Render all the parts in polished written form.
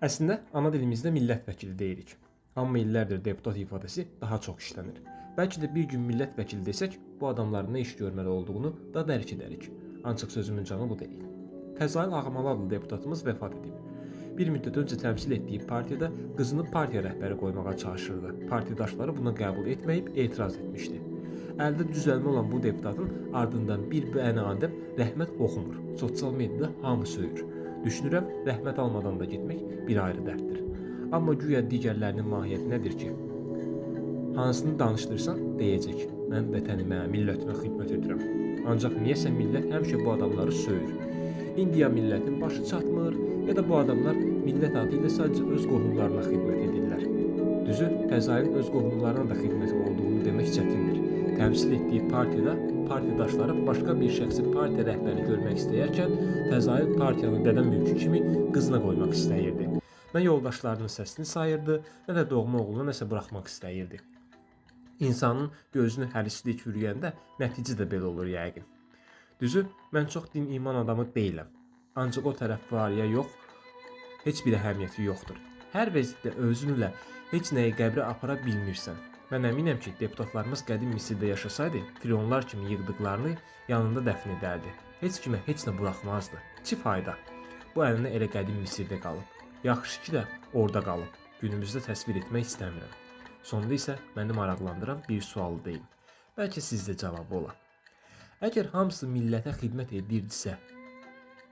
Əslində, ana dilimizdə millət vəkili deyirik. Amma illərdir deputat ifadəsi daha çox işlənir. Bəlkə də bir gün millət vəkili desək, bu adamların nə iş görməli olduğunu da dərk edərik. Ancaq sözümün canı bu deyil. Fəzail Ağamalı adlı deputatımız vəfat edib. Bir müddət öncə təmsil etdiyi partiyada qızını partiya rəhbəri qoymağa çalışırdı. Partidaşları buna qəbul etməyib etiraz etmişdi. Əldə düzəlmə olan bu deputatın ardından bir bəni adəm rəhmət oxumur. Sosial mediada hamı söyür. Düşünürəm, rəhmət almadan da getmək bir ayrı dərddir. Amma güya digərlərinin mahiyyəti nədir ki? Hansını danışdırsan deyəcək, mən vətənimə, millətimə xidmət edirəm. Ancaq niyəsə millət həmişə bu adamları söyür. İndi ya millətin başı çatmır, ya da bu adamlar millət adı ilə sadəcə öz qohumlarına xidmət edirlər. Düzü, Fəzailin öz qohumlarına da xidməti olduğunu demək çətindir. Təmsil etdiyi partiyada partidaşları başqa bir şəxsi partiya rəhbəri görmək istəyərkən Fəzail partiyanın dədə mülkü kimi qızına qoymaq istəyirdi. Nə yoldaşlarının səsini sayırdı, nə də doğma oğluna nəsə buraxmaq istəyirdi. İnsanın gözünü hərislik yürüyəndə nəticə də belə olur yəqin. Düzü, mən çox din iman adamı deyiləm. Ancaq o tərəf var ya yox, heç bir əhəmiyyəti yoxdur. Hər vəziyyətdə özünlə heç nəyi qəbrə apara bilmirsən. Mən əminəm ki, deputatlarımız qədim Misirdə yaşasaydı, fironlar kimi yığdıqlarını yanında dəfn edərdi. Heç kimə heç nə buraxmazdı. Çi fayda? Bu əlinə elə qədim Misirdə qalıb. Yaxşı ki də orada qalıb. Günümüzdə təsvir etmək istəmirəm. Sonda isə məni maraqlandıran bir sual deyim. Bəlkə sizdə cavabı ola. Əgər hamısı millətə xidmət edirdisə,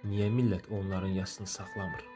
niyə millət onların yasını saxlamır?